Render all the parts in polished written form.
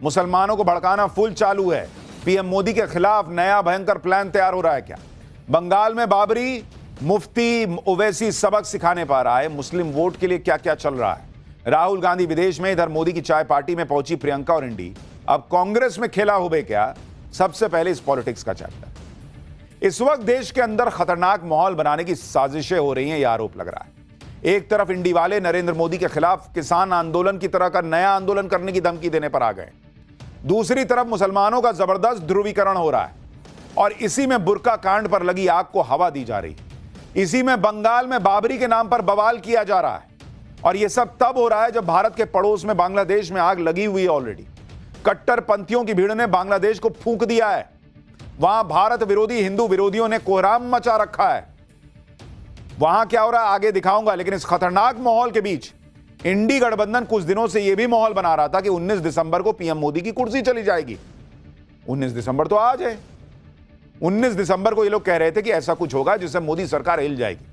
मुसलमानों को भड़काना फुल चालू है। पीएम मोदी के खिलाफ नया भयंकर प्लान तैयार हो रहा है क्या? बंगाल में बाबरी मुफ्ती ओवैसी सबक सिखाने पा रहा है। मुस्लिम वोट के लिए क्या क्या चल रहा है? राहुल गांधी विदेश में, इधर मोदी की चाय पार्टी में पहुंची प्रियंका और इंडी। अब कांग्रेस में खेला होबे क्या? सबसे पहले इस पॉलिटिक्स का चैप्टर। इस वक्त देश के अंदर खतरनाक माहौल बनाने की साजिशें हो रही हैं, यह आरोप लग रहा है। एक तरफ इंडी वाले नरेंद्र मोदी के खिलाफ किसान आंदोलन की तरह का नया आंदोलन करने की धमकी देने पर आ गए। दूसरी तरफ मुसलमानों का जबरदस्त ध्रुवीकरण हो रहा है और इसी में बुर्का कांड पर लगी आग को हवा दी जा रही है। इसी में बंगाल में बाबरी के नाम पर बवाल किया जा रहा है और यह सब तब हो रहा है जब भारत के पड़ोस में बांग्लादेश में आग लगी हुई है ऑलरेडी। कट्टरपंथियों की भीड़ ने बांग्लादेश को फूंक दिया है। वहां भारत विरोधी हिंदू विरोधियों ने कोहराम मचा रखा है। वहां क्या हो रहा है आगे दिखाऊंगा, लेकिन इस खतरनाक माहौल के बीच इंडी गठबंधन कुछ दिनों से यह भी माहौल बना रहा था कि 19 दिसंबर को पीएम मोदी की कुर्सी चली जाएगी। 19 दिसंबर तो आज है। 19 दिसंबर को ये लोग कह रहे थे कि ऐसा कुछ होगा जिससे मोदी सरकार हिल जाएगी।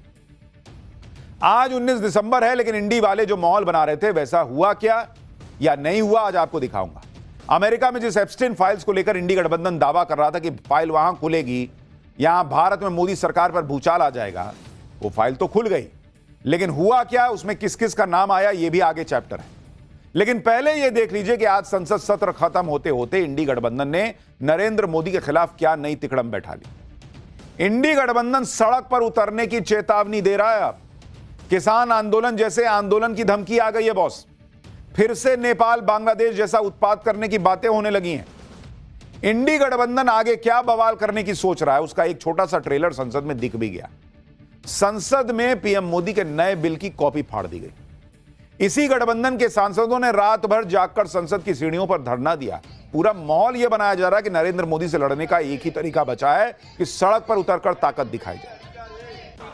आज 19 दिसंबर है, लेकिन इंडी वाले जो माहौल बना रहे थे वैसा हुआ क्या या नहीं हुआ, आज आपको दिखाऊंगा। अमेरिका में जिस एप्स्टीन फाइल्स को लेकर इंडी गठबंधन दावा कर रहा था कि फाइल वहां खुलेगी, यहां भारत में मोदी सरकार पर भूचाल आ जाएगा, वो फाइल तो खुल गई, लेकिन हुआ क्या, उसमें किस किस का नाम आया, यह भी आगे चैप्टर है। लेकिन पहले यह देख लीजिए कि आज संसद सत्र खत्म होते होते इंडी गठबंधन ने नरेंद्र मोदी के खिलाफ क्या नई तिकड़म बैठा ली। इंडी गठबंधन सड़क पर उतरने की चेतावनी दे रहा है। अब किसान आंदोलन जैसे आंदोलन की धमकी आ गई है बॉस। फिर से नेपाल बांग्लादेश जैसा उत्पात करने की बातें होने लगी हैं। इंडी गठबंधन आगे क्या बवाल करने की सोच रहा है, उसका एक छोटा सा ट्रेलर संसद में दिख भी गया। संसद में पीएम मोदी के नए बिल की कॉपी फाड़ दी गई। इसी गठबंधन के सांसदों ने रात भर जागकर संसद की सीढ़ियों पर धरना दिया। पूरा माहौल यह बनाया जा रहा है कि नरेंद्र मोदी से लड़ने का एक ही तरीका बचा है कि सड़क पर उतरकर ताकत दिखाई जाए।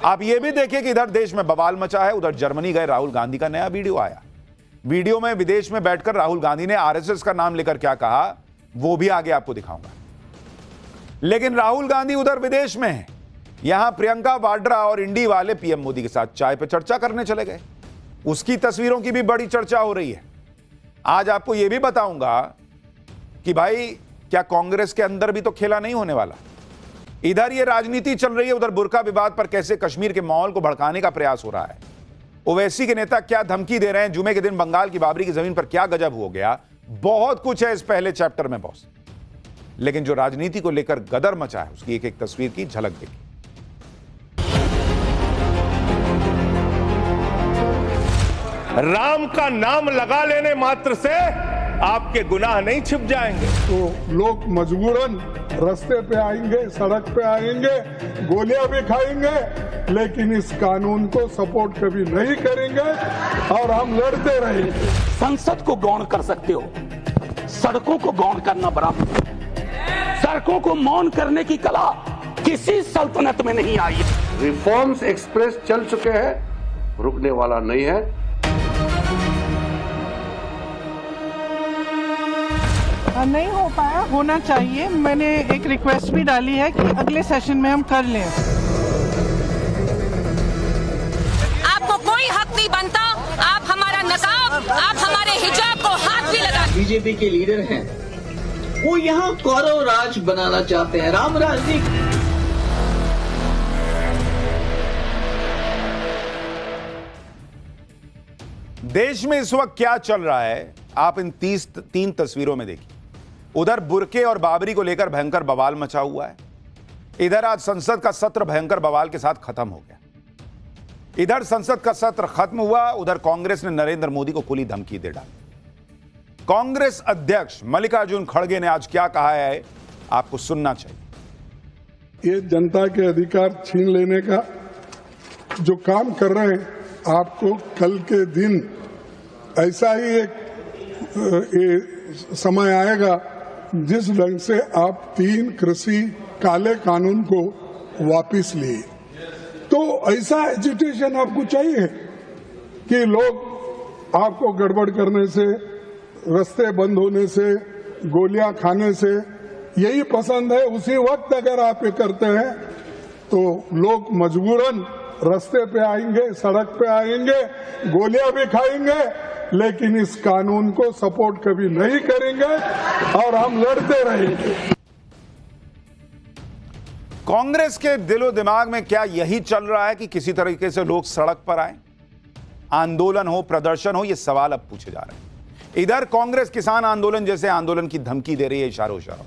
आप यह भी देखिए कि इधर देश में बवाल मचा है, उधर जर्मनी गए राहुल गांधी का नया वीडियो आया। वीडियो में विदेश में बैठकर राहुल गांधी ने आरएसएस का नाम लेकर क्या कहा, वो भी आगे आपको दिखाऊंगा। लेकिन राहुल गांधी उधर विदेश में है, यहां प्रियंका वाड्रा और इंडी वाले पीएम मोदी के साथ चाय पर चर्चा करने चले गए। उसकी तस्वीरों की भी बड़ी चर्चा हो रही है। आज आपको यह भी बताऊंगा कि भाई क्या कांग्रेस के अंदर भी तो खेला नहीं होने वाला। इधर ये राजनीति चल रही है, उधर बुर्का विवाद पर कैसे कश्मीर के माहौल को भड़काने का प्रयास हो रहा है। ओवैसी के नेता क्या धमकी दे रहे हैं, जुमे के दिन बंगाल की बाबरी की जमीन पर क्या गजब हो गया, बहुत कुछ है इस पहले चैप्टर में बॉस। लेकिन जो राजनीति को लेकर गदर मचा है उसकी एक एक तस्वीर की झलक देखिए। राम का नाम लगा लेने मात्र से आपके गुनाह नहीं छिप जाएंगे। तो लोग मजबूरन रास्ते पे आएंगे, सड़क पे आएंगे, गोलियां भी खाएंगे, लेकिन इस कानून को सपोर्ट कभी नहीं करेंगे और हम लड़ते रहेंगे। संसद को गौण कर सकते हो, सड़कों को गौण करना बराबर। सड़कों को मौन करने की कला किसी सल्तनत में नहीं आई। रिफॉर्म्स एक्सप्रेस चल चुके हैं, रुकने वाला नहीं है। नहीं हो पाया, होना चाहिए। मैंने एक रिक्वेस्ट भी डाली है कि अगले सेशन में हम कर लें। आपको कोई हक नहीं बनता, आप हमारा नकाब, आप हमारे हिजाब को हाथ भी लगा। बीजेपी के लीडर हैं, वो यहाँ कौरव राज बनाना चाहते हैं, राम राज नहीं। देश में इस वक्त क्या चल रहा है आप इन 3 तस्वीरों में देखिए। उधर बुर्के और बाबरी को लेकर भयंकर बवाल मचा हुआ है। इधर आज संसद का सत्र भयंकर बवाल के साथ खत्म हो गया। इधर संसद का सत्र खत्म हुआ, उधर कांग्रेस ने नरेंद्र मोदी को खुली धमकी दे डाली। कांग्रेस अध्यक्ष मल्लिकार्जुन खड़गे ने आज क्या कहा है, आपको सुनना चाहिए। ये जनता के अधिकार छीन लेने का जो काम कर रहे हैं, आपको कल के दिन ऐसा ही एक समय आएगा जिस ढंग से आप 3 कृषि काले कानून को वापस लिए, तो ऐसा एजिटेशन आपको चाहिए कि लोग आपको गड़बड़ करने से, रास्ते बंद होने से, गोलियां खाने से यही पसंद है। उसी वक्त अगर आप ये करते हैं तो लोग मजबूरन रास्ते पे आएंगे, सड़क पे आएंगे, गोलियां भी खाएंगे, लेकिन इस कानून को सपोर्ट कभी नहीं करेंगे और हम लड़ते रहेंगे। कांग्रेस के दिलो दिमाग में क्या यही चल रहा है कि किसी तरीके से लोग सड़क पर आए, आंदोलन हो, प्रदर्शन हो? ये सवाल अब पूछे जा रहे हैं। इधर कांग्रेस किसान आंदोलन जैसे आंदोलन की धमकी दे रही है इशारों इशारों।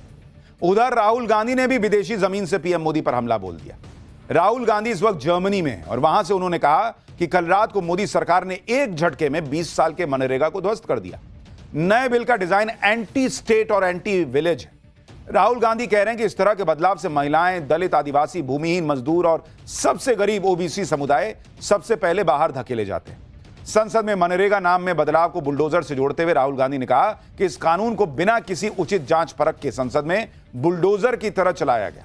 उधर राहुल गांधी ने भी विदेशी जमीन से पीएम मोदी पर हमला बोल दिया। राहुल गांधी इस वक्त जर्मनी में हैं और वहां से उन्होंने कहा कि कल रात को मोदी सरकार ने एक झटके में 20 साल के मनरेगा को ध्वस्त कर दिया। नए बिल का डिजाइन एंटी स्टेट और एंटी विलेज है। राहुल गांधी कह रहे हैं कि इस तरह के बदलाव से महिलाएं, दलित, आदिवासी, भूमिहीन, मजदूर और सबसे गरीब ओबीसी समुदाय सबसे पहले बाहर धकेले जाते हैं। संसद में मनरेगा नाम में बदलाव को बुलडोजर से जोड़ते हुए राहुल गांधी ने कहा कि इस कानून को बिना किसी उचित जांच परख के संसद में बुलडोजर की तरह चलाया गया।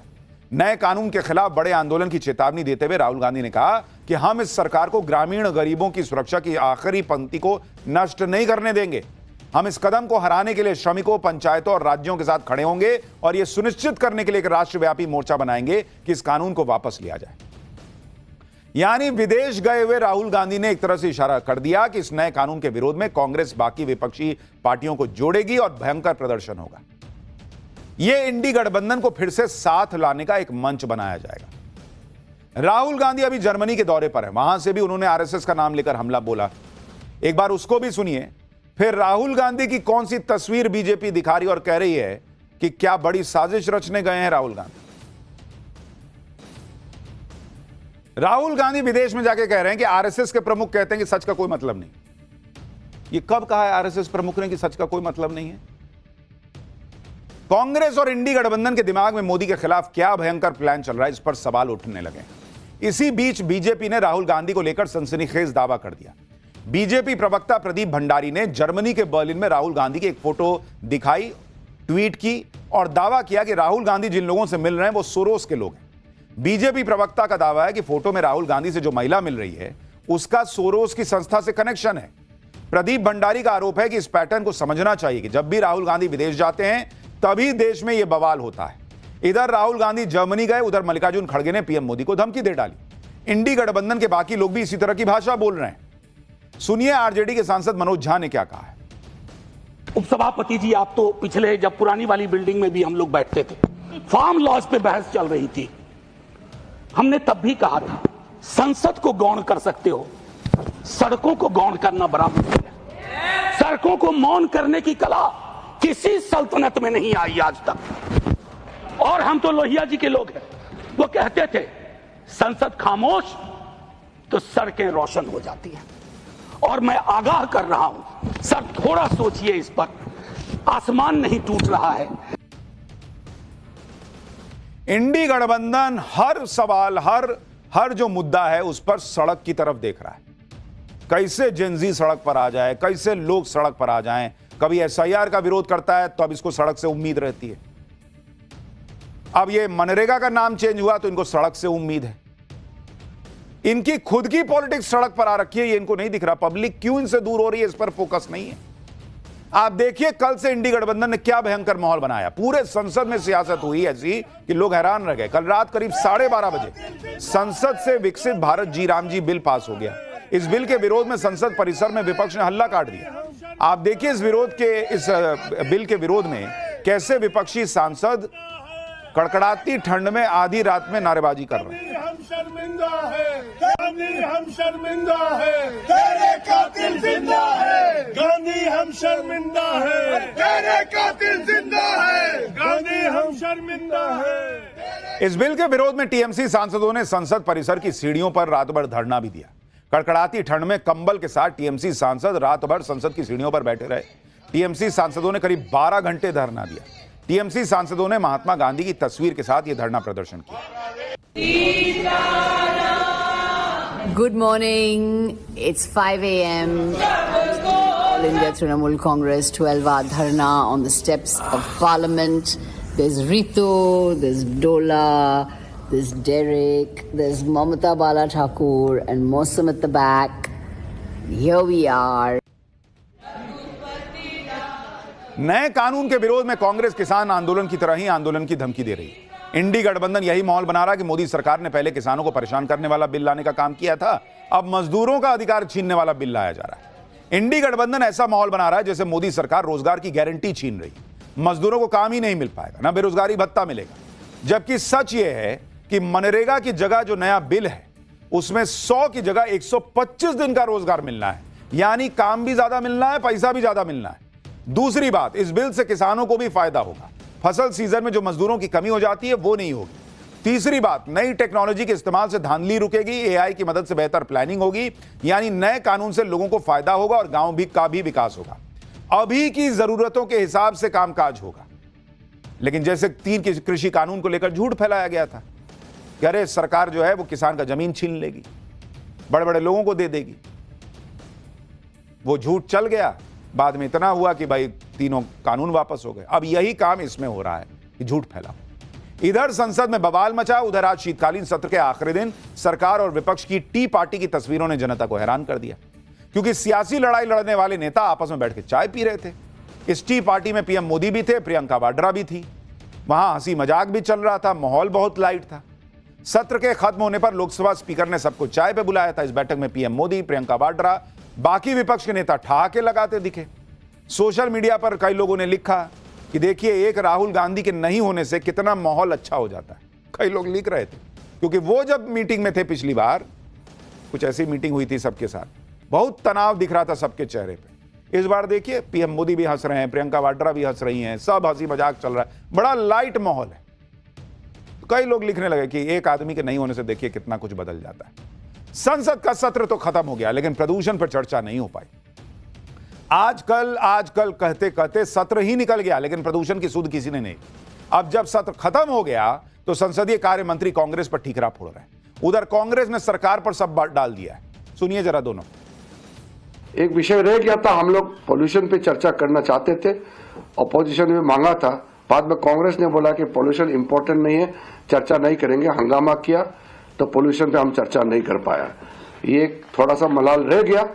नए कानून के खिलाफ बड़े आंदोलन की चेतावनी देते हुए राहुल गांधी ने कहा कि हम इस सरकार को ग्रामीण गरीबों की सुरक्षा की आखिरी पंक्ति को नष्ट नहीं करने देंगे। हम इस कदम को हराने के लिए श्रमिकों, पंचायतों और राज्यों के साथ खड़े होंगे और यह सुनिश्चित करने के लिए एक राष्ट्रव्यापी मोर्चा बनाएंगे कि इस कानून को वापस लिया जाए। यानी विदेश गए हुए राहुल गांधी ने एक तरह से इशारा कर दिया कि इस नए कानून के विरोध में कांग्रेस बाकी विपक्षी पार्टियों को जोड़ेगी और भयंकर प्रदर्शन होगा। यह इंडी गठबंधन को फिर से साथ लाने का एक मंच बनाया जाएगा। राहुल गांधी अभी जर्मनी के दौरे पर है, वहां से भी उन्होंने आरएसएस का नाम लेकर हमला बोला। एक बार उसको भी सुनिए। फिर राहुल गांधी की कौन सी तस्वीर बीजेपी दिखा रही और कह रही है कि क्या बड़ी साजिश रचने गए हैं राहुल गांधी। राहुल गांधी विदेश में जाके कह रहे हैं कि आरएसएस के प्रमुख कहते हैं कि सच का कोई मतलब नहीं। ये कब कहा है आरएसएस प्रमुख ने कि सच का कोई मतलब नहीं है? कांग्रेस और इंडी गठबंधन के दिमाग में मोदी के खिलाफ क्या भयंकर प्लान चल रहा है, इस पर सवाल उठने लगे। इसी बीच बीजेपी ने राहुल गांधी को लेकर सनसनीखेज दावा कर दिया। बीजेपी प्रवक्ता प्रदीप भंडारी ने जर्मनी के बर्लिन में राहुल गांधी की एक फोटो दिखाई, ट्वीट की और दावा किया कि राहुल गांधी जिन लोगों से मिल रहे हैं वो सोरोस के लोग हैं। बीजेपी प्रवक्ता का दावा है कि फोटो में राहुल गांधी से जो महिला मिल रही है उसका सोरोस की संस्था से कनेक्शन है। प्रदीप भंडारी का आरोप है कि इस पैटर्न को समझना चाहिए कि जब भी राहुल गांधी विदेश जाते हैं तभी देश में यह बवाल होता है। इधर राहुल गांधी जर्मनी गए, उधर मल्लिकार्जुन खड़गे ने पीएम मोदी को धमकी दे डाली। इंडी गठबंधन के बाकी लोग भी इसी तरह की भाषा बोल रहे हैं। सुनिए आरजेडी के सांसद मनोज झा ने क्या कहा है। उपसभापति जी, आप तो पिछले जब पुरानी वाली बिल्डिंग में भी हम लोग बैठते थे, फार्म लॉज पे बहस चल रही थी, हमने तब भी कहा था संसद को गौण कर सकते हो, सड़कों को गौण करना बड़ा मुश्किल है। सड़कों को मौन करने की कला किसी सल्तनत में नहीं आई आज तक। और हम तो लोहिया जी के लोग हैं, वो कहते थे संसद खामोश तो सड़कें रोशन हो जाती हैं। और मैं आगाह कर रहा हूं, सर थोड़ा सोचिए इस पर, आसमान नहीं टूट रहा है। इंडी गठबंधन हर सवाल, हर जो मुद्दा है उस पर सड़क की तरफ देख रहा है। कैसे जेनजी सड़क पर आ जाए, कैसे लोग सड़क पर आ जाएं। कभी एसआईआर का विरोध करता है तो अब इसको सड़क से उम्मीद रहती है। अब ये मनरेगा का नाम चेंज हुआ तो इनको सड़क से उम्मीद है। इनकी खुद की पॉलिटिक्स सड़क पर आ रखी है, ये इनको नहीं दिख रहा। पब्लिक क्यों इनसे दूर हो रही है, इस पर फोकस नहीं है। आप देखिए कल से इंडी गठबंधन ने क्या भयंकर माहौल बनाया। पूरे संसद में सियासत हुई ऐसी कि लोग हैरान रह गए। कल रात करीब 12:30 बजे संसद से विकसित भारत जी राम जी बिल पास हो गया। इस बिल के विरोध में संसद परिसर में विपक्ष ने हल्ला काट दिया। आप देखिए इस बिल के विरोध में कैसे विपक्षी सांसद कड़कड़ाती ठंड में आधी रात में नारेबाजी कर रहे हैं। हम शर्मिंदा है गांधी, हम शर्मिंदा है, तेरे कातिल जिंदा है गांधी, हम शर्मिंदा है, तेरे कातिल जिंदा है गांधी, हम शर्मिंदा है। इस बिल के विरोध में टीएमसी सांसदों ने संसद परिसर की सीढ़ियों पर रात भर धरना भी दिया। कड़कड़ाती ठंड में कंबल के साथ टीएमसी सांसद रात भर संसद की सीढ़ियों पर बैठे रहे। टीएमसी सांसदों ने करीब 12 घंटे धरना दिया। टीएमसी सांसदों ने महात्मा गांधी की तस्वीर के साथ यह धरना प्रदर्शन किया। Good morning. It's 5 a.m. All India Trinamool Congress 12-hour dharna on the steps of Parliament. There's Ritu, there's Dola, there's Derek, there's Mamata Bala Thakur and Mosam at the back. Here we are. नए कानून के विरोध में कांग्रेस किसान आंदोलन की तरह ही आंदोलन की धमकी दे रही है। इंडी गठबंधन यही माहौल बना रहा है कि मोदी सरकार ने पहले किसानों को परेशान करने वाला बिल लाने का काम किया था, अब मजदूरों का अधिकार छीनने वाला बिल लाया जा रहा है। इंडी गठबंधन ऐसा माहौल बना रहा है जैसे मोदी सरकार रोजगार की गारंटी छीन रही है। मजदूरों को काम ही नहीं मिल पाएगा, ना बेरोजगारी भत्ता मिलेगा। जबकि सच यह है कि मनरेगा की जगह जो नया बिल है उसमें 100 की जगह 125 दिन का रोजगार मिलना है, यानी काम भी ज्यादा मिलना है, पैसा भी ज्यादा मिलना है। दूसरी बात, इस बिल से किसानों को भी फायदा होगा। फसल सीजन में जो मजदूरों की कमी हो जाती है वो नहीं होगी। तीसरी बात, नई टेक्नोलॉजी के इस्तेमाल से धांधली रुकेगी, एआई की मदद से बेहतर प्लानिंग होगी, यानी नए कानून से लोगों को फायदा होगा और गांव भी का भी विकास होगा। अभी की जरूरतों के हिसाब से कामकाज होगा। लेकिन जैसे 3 कृषि कानून को लेकर झूठ फैलाया गया था कि अरे सरकार जो है वो किसान का जमीन छीन लेगी, बड़े बड़े लोगों को दे देगी, वो झूठ चल गया। बाद में इतना हुआ कि भाई तीनों कानून वापस हो गए। अब यही काम इसमें हो रहा है कि झूठ फैला। इधर संसद में बवाल मचा, उधर आज शीतकालीन सत्र के आखिरी दिन सरकार और विपक्ष की टी पार्टी की तस्वीरों ने जनता को हैरान कर दिया, क्योंकि सियासी लड़ाई लड़ने वाले नेता आपस में बैठ के चाय पी रहे थे। इस टी पार्टी में पीएम मोदी भी थे, प्रियंका वाड्रा भी थी, वहां हंसी मजाक भी चल रहा था, माहौल बहुत लाइट था। सत्र के खत्म होने पर लोकसभा स्पीकर ने सबको चाय पे बुलाया था। इस बैठक में पीएम मोदी, प्रियंका वाड्रा, बाकी विपक्ष के नेता ठहाके लगाते दिखे। सोशल मीडिया पर कई लोगों ने लिखा कि देखिए एक राहुल गांधी के नहीं होने से कितना माहौल अच्छा हो जाता है। कई लोग लिख रहे थे, क्योंकि वो जब मीटिंग में थे पिछली बार, कुछ ऐसी मीटिंग हुई थी सबके साथ, बहुत तनाव दिख रहा था सबके चेहरे पे। इस बार देखिए पीएम मोदी भी हंस रहे हैं, प्रियंका वाड्रा भी हंस रही हैं, सब हंसी मजाक चल रहा है, बड़ा लाइट माहौल है। कई लोग लिखने लगे कि एक आदमी के नहीं होने से देखिए कितना कुछ बदल जाता है। संसद का सत्र तो खत्म हो गया, लेकिन प्रदूषण पर चर्चा नहीं हो पाई। आजकल कहते कहते सत्र ही निकल गया, लेकिन प्रदूषण की सुध किसी ने नहीं। अब जब सत्र खत्म हो गया तो संसदीय कार्य मंत्री कांग्रेस पर ठीकरा फोड़ रहे हैं। उधर कांग्रेस ने सरकार पर सब बात डाल दिया है। सुनिए जरा दोनों। एक विषय रह गया था, हम लोग पोल्यूशन पे चर्चा करना चाहते थे, अपोजिशन में मांगा था, बाद में कांग्रेस ने बोला कि पोल्यूशन इंपॉर्टेंट नहीं है, चर्चा नहीं करेंगे, हंगामा किया तो पोल्यूशन पे हम चर्चा नहीं कर पाया। ये थोड़ा सा मलाल रह गया,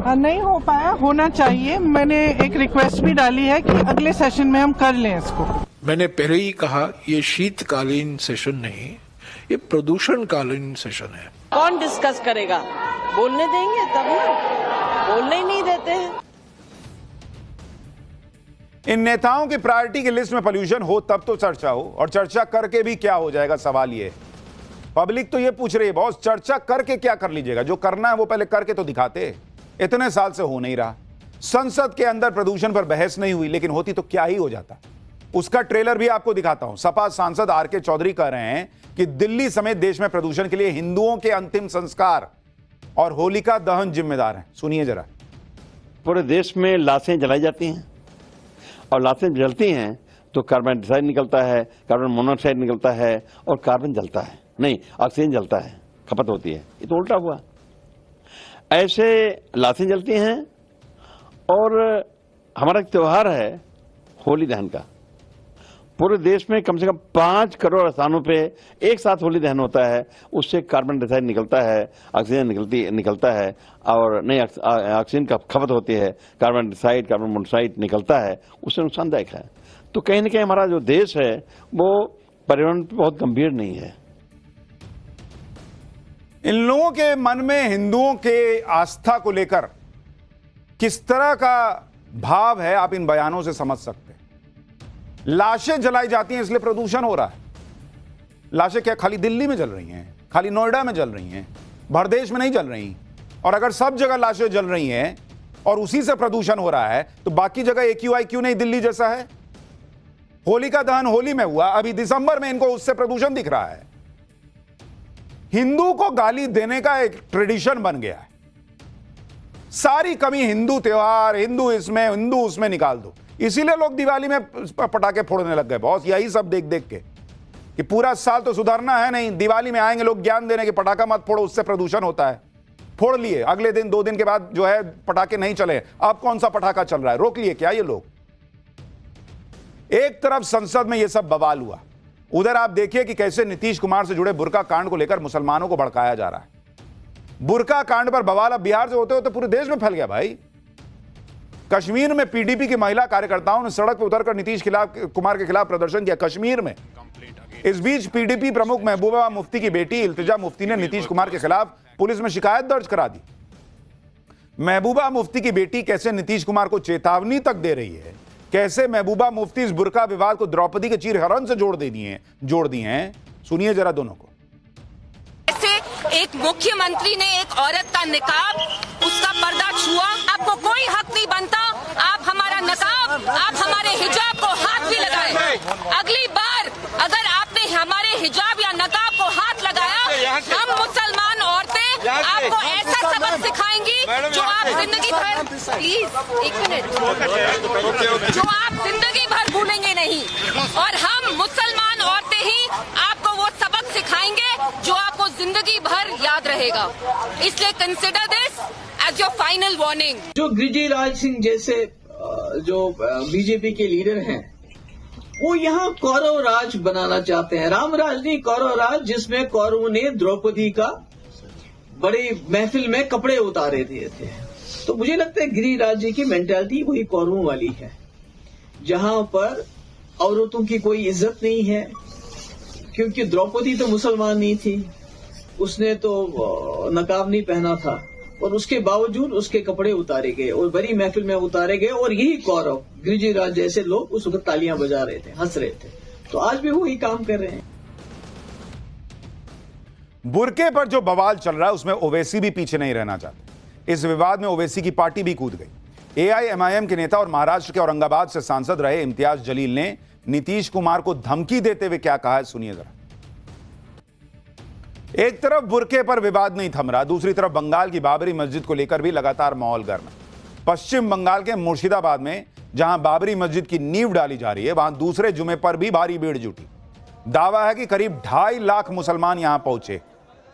नहीं हो पाया, होना चाहिए। मैंने एक रिक्वेस्ट भी डाली है कि अगले सेशन में हम कर लें इसको। मैंने पहले ही कहा ये शीतकालीन सेशन नहीं, ये प्रदूषणकालीन सेशन है। कौन डिस्कस करेगा? बोलने देंगे तब ना, बोलने ही नहीं देते हैं। इन नेताओं की प्रायोरिटी की लिस्ट में पोल्यूशन हो तब तो चर्चा हो, और चर्चा करके भी क्या हो जाएगा? सवाल ये, पब्लिक तो ये पूछ रही है बॉस चर्चा करके क्या कर लीजिएगा? जो करना है वो पहले करके तो दिखाते। इतने साल से हो नहीं रहा। संसद के अंदर प्रदूषण पर बहस नहीं हुई, लेकिन होती तो क्या ही हो जाता। उसका ट्रेलर भी आपको दिखाता हूं। सपा सांसद आर.के. चौधरी कह रहे हैं कि दिल्ली समेत देश में प्रदूषण के लिए हिंदुओं के अंतिम संस्कार और होलिका दहन जिम्मेदार हैं। सुनिए जरा। पूरे देश में लाशें जलाई जाती हैं, और लाशें जलती हैं तो कार्बन डाइऑक्साइड निकलता है, कार्बन मोनोऑक्साइड निकलता है, और कार्बन जलता है, नहीं ऑक्सीजन जलता है, खपत होती है। ये तो उल्टा हुआ। ऐसे लाशें जलती हैं, और हमारा एक त्यौहार है होली दहन का। पूरे देश में कम से कम 5 करोड़ स्थानों पे एक साथ होली दहन होता है। उससे कार्बन डाइऑक्साइड निकलता है, ऑक्सीजन निकलता है, और नई ऑक्सीजन का खपत होती है, कार्बन डाइऑक्साइड, कार्बन मोनोऑक्साइड निकलता है, उससे नुकसानदायक है। तो कहीं न कहीं हमारा जो देश है वो पर्यावरण पर बहुत गंभीर नहीं है। इन लोगों के मन में हिंदुओं के आस्था को लेकर किस तरह का भाव है, आप इन बयानों से समझ सकते हैं। लाशें जलाई जाती हैं इसलिए प्रदूषण हो रहा है। लाशें क्या खाली दिल्ली में जल रही हैं, खाली नोएडा में जल रही हैं, भरदेश में नहीं जल रही। और अगर सब जगह लाशें जल रही हैं और उसी से प्रदूषण हो रहा है, तो बाकी जगह AQI क्यों नहीं दिल्ली जैसा है? होलिका दहन होली में हुआ, अभी दिसंबर में इनको उससे प्रदूषण दिख रहा है। हिंदू को गाली देने का एक ट्रेडिशन बन गया है। सारी कमी हिंदू त्योहार, हिंदू इसमें, हिंदू उसमें निकाल दो। इसीलिए लोग दिवाली में पटाखे फोड़ने लग गए बॉस, यही सब देख देख के कि पूरा साल तो सुधारना है नहीं, दिवाली में आएंगे लोग ज्ञान देने के पटाखा मत फोड़ो, उससे प्रदूषण होता है। फोड़ लिए, अगले दिन 2 दिन के बाद जो है पटाखे नहीं चले। अब कौन सा पटाखा चल रहा है? रोक लिए क्या ये लोग? एक तरफ संसद में ये सब बवाल हुआ, उधर आप देखिए कि कैसे नीतीश कुमार से जुड़े बुर्का कांड को लेकर मुसलमानों को भड़काया जा रहा है। बुर्का कांड पर बवाल अब बिहार से होते होते पूरे देश में फैल गया भाई। कश्मीर में पीडीपी की महिला कार्यकर्ताओं ने सड़क पर उतरकर नीतीश कुमार के खिलाफ प्रदर्शन किया, कश्मीर में। इस बीच पीडीपी प्रमुख महबूबा मुफ्ती की बेटी इल्तिजा मुफ्ती ने नीतीश कुमार के खिलाफ पुलिस में शिकायत दर्ज करा दी। महबूबा मुफ्ती की बेटी कैसे नीतीश कुमार को चेतावनी तक दे रही है, कैसे महबूबा मुफ्ती इस बुर्का विवाद को द्रौपदी के चीरहरण से जोड़ दिए हैं। सुनिए जरा दोनों को। एक मुख्यमंत्री ने एक औरत का निकाब, उसका पर्दा छुआ, आपको कोई हक नहीं बनता आप हमारा नकाब, आप हमारे हिजाब को हाथ भी लगाए। अगली बार अगर आपने हमारे हिजाब या नकाब को हाथ लगाया, हम मुसलमान औरतें आपको ऐसा सबक सिखाएंगी जो आप जिंदगी भर, प्लीज एक मिनट, जो आप जिंदगी भर भूलेंगे नहीं। और हम मुसलमान औरतें ही आपको वो सबक सिखाएंगे जो आपको जिंदगी भर याद रहेगा। इसलिए consider this as your final warning. जो गिरिराज सिंह जैसे जो बीजेपी के लीडर हैं, वो यहाँ कौरव राज बनाना चाहते हैं। राम राज नहीं, कौरव राज, जिसमें कौरवों ने द्रौपदी का बड़ी महफिल में कपड़े उतारे दिए थे। तो मुझे लगता है गिरिराज जी की मेंटालिटी वही कौरवों वाली है, जहां पर औरतों की कोई इज्जत नहीं है, क्योंकि द्रौपदी तो मुसलमान नहीं थी, उसने तो नकाब नहीं पहना था, और उसके बावजूद उसके कपड़े उतारे गए और बड़ी महफिल में उतारे गए। और यही कौरव गिरिराज जैसे लोग उस वक्त तालियां बजा रहे थे, हंस रहे थे। तो आज भी वही काम कर रहे हैं। बुरके पर जो बवाल चल रहा है उसमें ओवैसी भी पीछे नहीं रहना चाहते। इस विवाद में ओवैसी की पार्टी भी कूद गई। एआईएमआईएम के नेता और महाराष्ट्र के औरंगाबाद से सांसद रहे इम्तियाज जलील ने नीतीश कुमार को धमकी देते हुए क्या कहा है, सुनिए जरा। एक तरफ बुरके पर विवाद नहीं थम रहा, दूसरी तरफ बंगाल की बाबरी मस्जिद को लेकर भी लगातार माहौल गर्म है। पश्चिम बंगाल के मुर्शिदाबाद में जहां बाबरी मस्जिद की नींव डाली जा रही है, वहां दूसरे जुमे पर भी भारी भीड़ जुटी। दावा है कि करीब 2.5 लाख मुसलमान यहां पहुंचे।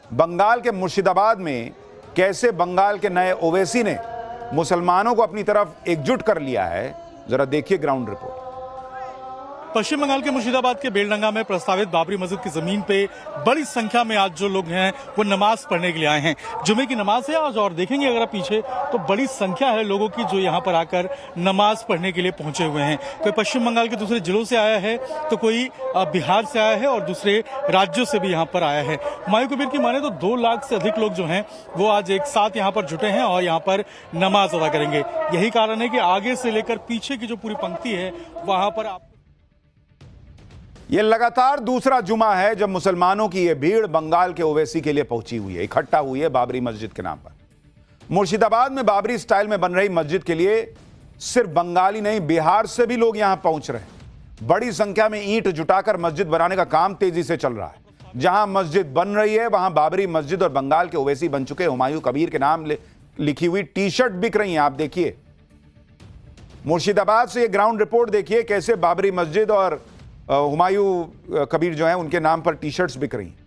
बंगाल के मुर्शिदाबाद में कैसे बंगाल के नए ओवैसी ने मुसलमानों को अपनी तरफ एकजुट कर लिया है, जरा देखिए ग्राउंड रिपोर्ट। पश्चिम बंगाल के मुर्शिदाबाद के बेलडंगा में प्रस्तावित बाबरी मस्जिद की जमीन पे बड़ी संख्या में आज जो लोग हैं वो नमाज पढ़ने के लिए आए हैं। जुमे की नमाज है आज, और देखेंगे अगर आप पीछे तो बड़ी संख्या है लोगों की जो यहाँ पर आकर नमाज पढ़ने के लिए पहुंचे हुए हैं। कोई पश्चिम बंगाल के दूसरे जिलों से आया है, तो कोई बिहार से आया है और दूसरे राज्यों से भी यहाँ पर आया है। हुमायूं कबीर की माने तो 2 लाख से अधिक लोग जो हैं वो आज एक साथ यहाँ पर जुटे हैं और यहाँ पर नमाज अदा करेंगे। यही कारण है कि आगे से लेकर पीछे की जो पूरी पंक्ति है वहां पर आप यह लगातार दूसरा जुमा है जब मुसलमानों की यह भीड़ बंगाल के ओवैसी के लिए पहुंची हुई है, इकट्ठा हुई है बाबरी मस्जिद के नाम पर। मुर्शिदाबाद में बाबरी स्टाइल में बन रही मस्जिद के लिए सिर्फ बंगाली नहीं, बिहार से भी लोग यहां पहुंच रहे हैं। बड़ी संख्या में ईंट जुटाकर मस्जिद बनाने का काम तेजी से चल रहा है। जहां मस्जिद बन रही है वहां बाबरी मस्जिद और बंगाल के ओवैसी बन चुके हुमायूं कबीर के नाम लिखी हुई टी शर्ट बिक रही हैं। आप देखिए मुर्शिदाबाद से ये ग्राउंड रिपोर्ट देखिए, कैसे बाबरी मस्जिद और हुमायूं कबीर जो हैं उनके नाम पर टी शर्ट्स बिक रही हैं।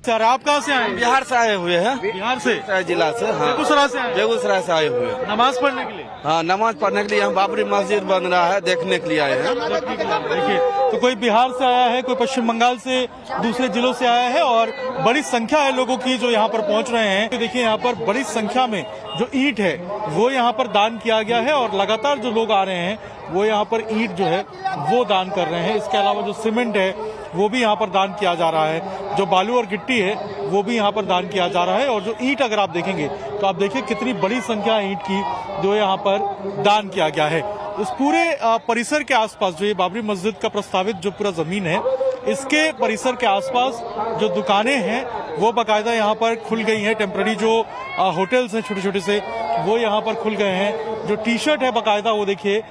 सर आप कहाँ से आए? बिहार से आए हुए हैं। बिहार से जिला से, हाँ। बेगूसराय से आए? बेगूसराय से आए हुए हैं नमाज पढ़ने के लिए। हाँ, नमाज पढ़ने के लिए। हम बाबरी मस्जिद बन रहा है, देखने के लिए आए हैं। देखिए, तो कोई बिहार से आया है, कोई पश्चिम बंगाल से, दूसरे जिलों से आया है, और बड़ी संख्या है लोगों की जो यहाँ पर पहुँच रहे हैं। तो देखिए यहाँ पर बड़ी संख्या में जो ईंट है वो यहाँ पर दान किया गया है, और लगातार जो लोग आ रहे हैं वो यहाँ पर ईंट जो है वो दान कर रहे हैं। इसके अलावा जो सीमेंट है वो भी यहाँ पर दान किया जा रहा है, जो बालू और गिट्टी है वो भी यहाँ पर दान किया जा रहा है, और जो ईंट अगर आप देखेंगे तो आप देखिए कितनी बड़ी संख्या ईंट की जो यहाँ पर दान किया गया है। इस पूरे परिसर के आसपास जो ये बाबरी मस्जिद का प्रस्तावित जो पूरा जमीन है, इसके परिसर के आसपास जो दुकानें हैं वो बाकायदा यहाँ पर खुल गई हैं। टेम्पररी जो होटल्स हैं छोटे छोटे से वो यहाँ पर खुल गए हैं। जो टी शर्ट है बाकायदा वो देखिए